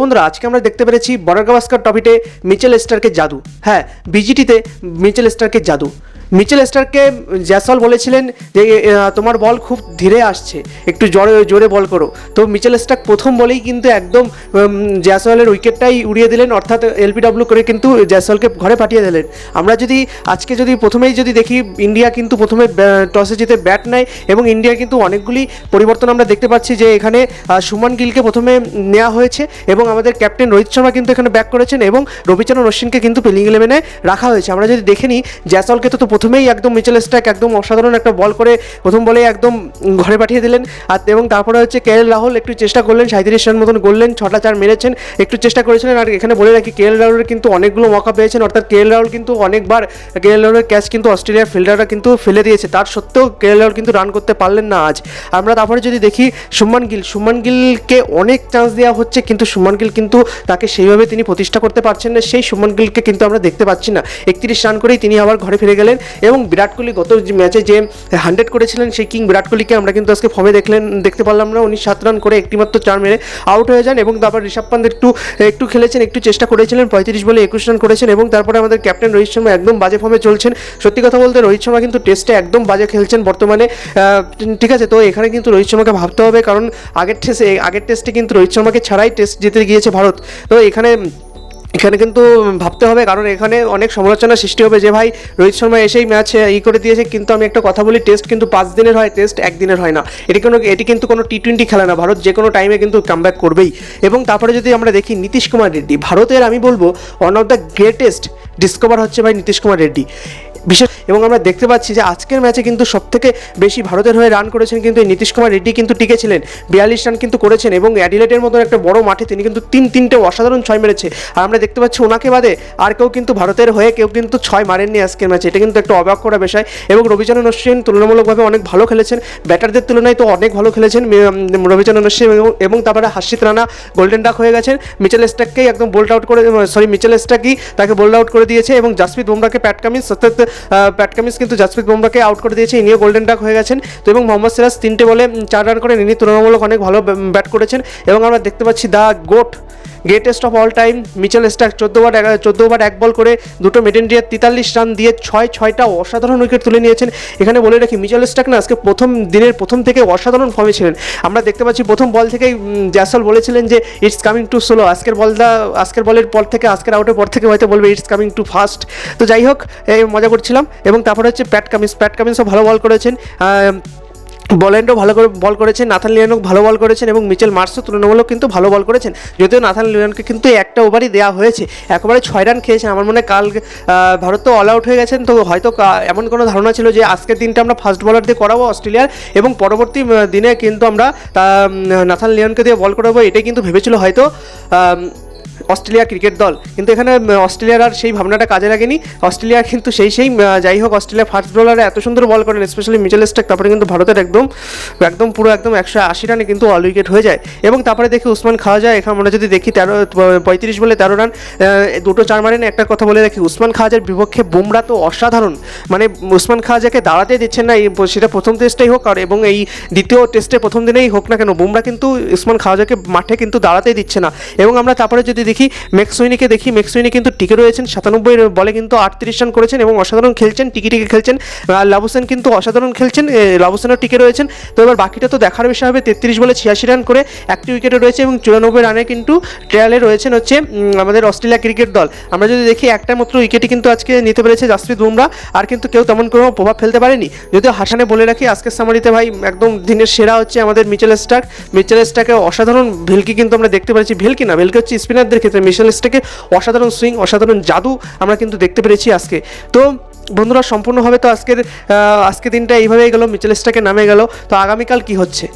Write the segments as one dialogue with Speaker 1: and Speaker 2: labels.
Speaker 1: বন্ধুরা আজকে আমরা দেখতে পেরেছি বর্ডার গাভাস্কার ট্রফিতে মিচেল স্টার্কের জাদু। হ্যাঁ, বিজিটিতে মিচেল স্টার্কের জাদু। মিচেল স্টার্ককে জ্যাসওয়াল বলেছিলেন যে তোমার বল খুব ধীরে আসছে, একটু জোরে বল করো। তো মিচেল স্টার্ক প্রথম বলেই কিন্তু একদম জ্যাসওয়ালের উইকেটটাই উড়িয়ে দিলেন, অর্থাৎ এলপিডব্লিউ করে কিন্তু জ্যাসওয়ালকে ঘরে পাঠিয়ে দিলেন। আমরা আজকে প্রথমেই দেখি, ইন্ডিয়া কিন্তু প্রথমে টসে জিতে ব্যাট নেয় এবং ইন্ডিয়া কিন্তু অনেকগুলি পরিবর্তন আমরা দেখতে পাচ্ছি যে এখানে সুমন গিলকে প্রথমে নেওয়া হয়েছে এবং আমাদের ক্যাপ্টেন রোহিত শর্মা কিন্তু এখানে ব্যাক করেছেন এবং রবিচন্দ্রন অশ্বিনকে কিন্তু প্লেইং 11-এ রাখা হয়েছে। আমরা যদি দেখে নিই, জ্যাসওয়ালকে তো প্রথমেই একদম মিচেল স্টার্ক একদম অসাধারণ একটা বল করে প্রথম বলে একদম ঘরে পাঠিয়ে দিলেন। আর এবং তারপরে হচ্ছে কেএল রাহুল একটু চেষ্টা করলেন, 37 রান মতন করলেন, 6টা 4 মেরেছেন, একটু চেষ্টা করেছিলেন। আর এখানে বলে রাখি, কেএল রাহুলের কিন্তু অনেকগুলো মৌকা পেয়েছেন, অর্থাৎ কেএল রাহুল কিন্তু অনেকবার কেএল রাহুলের ক্যাচ কিন্তু অস্ট্রেলিয়ার ফিল্ডাররা কিন্তু ফেলে দিয়েছে, তার সত্ত্বেও কেএল রাহুল কিন্তু রান করতে পারলেন না আজ। আমরা তারপরে যদি দেখি শুভমান গিলকে অনেক চান্স দেওয়া হচ্ছে, কিন্তু শুভমান গিল কিন্তু তাকে সেইভাবে তিনি প্রতিষ্ঠা করতে পারছেন না। সেই শুভমান গিলকে কিন্তু আমরা দেখতে পাচ্ছি না। 31 রান করেই তিনি আবার ঘরে ফিরে গেলেন এবং বিরাট কোহলি গত ম্যাচে যে 100 করেছিলেন, সেই কিং বিরাট কোহলিকে আমরা কিন্তু আজকে ফর্মে দেখতে পারলাম না। উনি 7 রান করে একটিমাত্র 4 মেরে আউট হয়ে যান এবং তারপর ঋষভ পান্ত একটু খেলেছেন, একটু চেষ্টা করেছিলেন, 35 বলে 21 রান করেছেন এবং তারপরে আমাদের ক্যাপ্টেন রোহিত শর্মা একদম বাজে ফর্মে চলছেন। সত্যি কথা বলতে রোহিত শর্মা কিন্তু টেস্টে একদম বাজে খেলছেন বর্তমানে, ঠিক আছে। তো এখানে কিন্তু রোহিত শর্মাকে ভাবতে হবে, কারণ আগের টেস্টে কিন্তু রোহিত শর্মাকে ছাড়াই টেস্ট জিতে গিয়েছে ভারত। তো এখানে কিন্তু ভাবতে হবে, কারণ এখানে অনেক সমালোচনা সৃষ্টি হবে যে ভাই রোহিত শর্মা এসেই ম্যাচ করে দিয়েছে। কিন্তু আমি একটা কথা বলি, টেস্ট কিন্তু 5 দিনের হয়, টেস্ট 1 দিনের হয় না। এটি কিন্তু কোনো টি20 খেলা না, ভারত যে কোনো টাইমে কিন্তু কামব্যাক করবেই। এবং তারপরে যদি আমরা দেখি নীতিশ কুমার রেড্ডি, ভারতের আমি বলবো one of the greatest discover হচ্ছে ভাই নীতিশ কুমার রেড্ডি এবং আমরা দেখতে পাচ্ছি যে আজকের ম্যাচে কিন্তু সবথেকে বেশি ভারতের হয়ে রান করেছেন কিন্তু এই নীতিশ কুমার রেড্ডি কিন্তু টিকেছিলেন, 42 রান কিন্তু করেছেন এবং অ্যাডিলেডের মতন একটা বড় মাঠে তিনি কিন্তু 3-3টে অসাধারণ 6 মেরেছে। আর আমরা দেখতে পাচ্ছি ওনাকে বাদে আর কেউ কিন্তু ভারতের হয়ে কেউ কিন্তু 6 মারেননি আজকের ম্যাচে। এটা কিন্তু একটা অবাক করা বিষয়। এবং রবিচন্দ্রন অশ্বিন তুলনামূলকভাবে অনেক ভালো খেলেছেন, ব্যাটারদের তুলনায় তো অনেক ভালো খেলেছেন রবিচন্দ্রন অশ্বিন এবং তারপরে হার্ষিত রানা গোল্ডেন ডাক হয়ে গেছেন। মিচেল স্টার্ককেই একদম বোল্ড আউট করে, মিচেল স্টার্কই তাকে বোল্ড আউট করে দিয়েছে এবং জাসপ্রীত বুমরাকে প্যাট কামিন্স কিন্তু জাসপ্রীত বুমরাকে আউট করে দিয়েছে, ইনিও গোল্ডেন ডাক হয়ে গেছেন। তো এবং মোহাম্মদ সিরাজ 3টে বলে 4 রান করেন, ইনি তুলনামূলক অনেক ভালো ব্যাট করেছেন। এবং আমরা দেখতে পাচ্ছি the greatest of all time Mitchell Starc 14 over 1 ball করে 2টো মিডেন দিয়ে 43 রান দিয়ে 6টা অসাধারণ উইকেট তুলে নিয়েছেন। এখানে বলে রাখি, মিচেল স্টার্ক না আজকে প্রথম থেকে অসাধারণ ফর্মে ছিলেন। আমরা দেখতে পাচ্ছি প্রথম বল থেকেই জ্যাসওয়াল বলেছিলেন যে ইটস কামিং টু স্লো। আজকের বলের পর থেকে, আজকের আউটের পর থেকে হয়তো বলবে ইটস কামিং টু ফাস্ট। তো যাই হোক, মজা করছিলাম। এবং তারপরে হচ্ছে প্যাট কামিন্সও ভালো বল করেছেন, বল্যান্ডও ভালো করে বল করেছেন, নাথান লিওনও ভালো বল করেছেন এবং মিচেল মার্শও তুলনামূলক কিন্তু ভালো বল করেছেন। যদিও নাথান লিওনকে কিন্তু একটা ওভারই দেওয়া হয়েছে, একবারে 6 রান খেয়েছেন। আমার মনে হয় কাল ভারত তো অল আউট হয়ে গেছেন, তো হয়তো এমন কোনো ধারণা ছিল যে আজকের দিনটা আমরা ফাস্ট বলার দিয়ে করাবো অস্ট্রেলিয়ার এবং পরবর্তী দিনে কিন্তু আমরা নাথান লিওনকে দিয়ে বল করাবো, এটাই কিন্তু ভেবেছিল হয়তো অস্ট্রেলিয়া ক্রিকেট দল। কিন্তু এখানে অস্ট্রেলিয়ার আর সেই ভাবনাটা কাজে লাগেনি। অস্ট্রেলিয়া কিন্তু যাই হোক, অস্ট্রেলিয়া ফাস্ট বোলারে এত সুন্দর বল করেন, স্পেশালি মিচেল স্টার্ক। তারপরে কিন্তু ভারতের পুরো 180 রানে কিন্তু অল উইকেট হয়ে যায়। এবং তারপরে দেখি উসমান খাওয়াজা, এখানে আমরা যদি দেখি 35 বলে 13 রান, 2টো 4 মারেন। একটা কথা বলে রাখি, উসমান খাওয়াজার বিপক্ষে বুমরা তো অসাধারণ, মানে উসমান খাওয়াজাকে দাঁড়াতে দিচ্ছেন না, সেটা প্রথম টেস্টেই হোক আর এবং এই দ্বিতীয় টেস্টে প্রথম দিনেই হোক না কেন, বুমরা কিন্তু উসমান খাওয়াজাকে মাঠে কিন্তু দাঁড়াতেই দিচ্ছে না। এবং আমরা তারপরে যদি দেখি ম্যাকসুইনি কিন্তু টিকে রয়েছেন, 97 বলে কিন্তু 38 রান করেছেন এবং অসাধারণ খেলছেন, টিকে খেলছেন। লাবুসেন কিন্তু অসাধারণ খেলছেন, লাবুসেনও টিকে রয়েছেন। তো এবার বাকিটা তো দেখার বিষয় হবে। 33 বলে 86 রান করে একটি উইকেটে রয়েছে এবং 94 রানে কিন্তু ট্রায়ালে রয়েছেন হচ্ছে আমাদের অস্ট্রেলিয়া ক্রিকেট দল। আমরা যদি দেখি একটা মাত্র উইকেটই কিন্তু আজকে নিতে পেরেছে জাসপ্রীত বুমরা, আর কিন্তু কেউ তেমন কোনো প্রভাব ফেলতে পারেনি। যদিও হাসানে বলে রাখি, আজকের সামারিতে ভাই একদম দিনের সেরা হচ্ছে আমাদের মিচেল স্টার্কের অসাধারণ ভেলকি কিন্তু আমরা দেখতে পেরেছি। ভেলকি হচ্ছে স্পিনারদের ক্ষেত্রে মিচেল স্টার্কের অসাধারণ সুইং, অসাধারণ জাদু আমরা কিন্তু দেখতে পেরেছি আজকে। তো বন্ধুরা, সম্পূর্ণভাবে তো আজকে দিনটা এইভাবেই গেল, মিচেল স্টার্কের নামে গেল। তো আগামীকাল কি হচ্ছে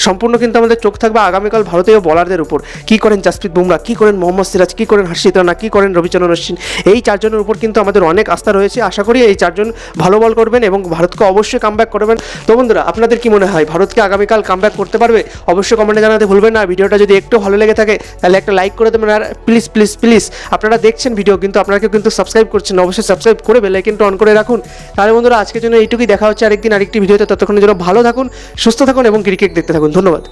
Speaker 1: সম্পূর্ণ কিন্তু আমাদের চোখ থাকবে আগামীকাল ভারতীয় বলারদের উপর। কী করেন জাসপ্রীত বুমরা, কী করেন মোহাম্মদ সিরাজ, কী করেন হার্ষিত রানা, কী করেন রবিচন্দ্রন অশ্বিন। এই 4 জনের উপর কিন্তু আমাদের অনেক আস্থা রয়েছে। আশা করি এই 4 জন ভালো বল করবেন এবং ভারতকে অবশ্যই কামব্যাক করবেন। তো বন্ধুরা, আপনাদের কি মনে হয় ভারতকে আগামীকাল কামব্যাক করতে পারবে? অবশ্যই কমেন্টে জানাতে ভুলবেন না। ভিডিওটা যদি একটু ভালো লেগে থাকে তাহলে একটা লাইক করে দেবেন। আর প্লিজ আপনারা দেখছেন ভিডিও কিন্তু আপনাকে কিন্তু সাবস্ক্রাইব করছেন, অবশ্যই সাবস্ক্রাইব করে বেল আইকনটা অন করে রাখুন। তাহলে বন্ধুরা, আজকের জন্য এইটুকুই, দেখা হচ্ছে আরেকদিন আরেকটি ভিডিওতে। ততক্ষণের জন্য ভালো থাকুন, সুস্থ থাকুন এবং ক্রিকেট দেখতে থাকুন। ধন্যবাদ।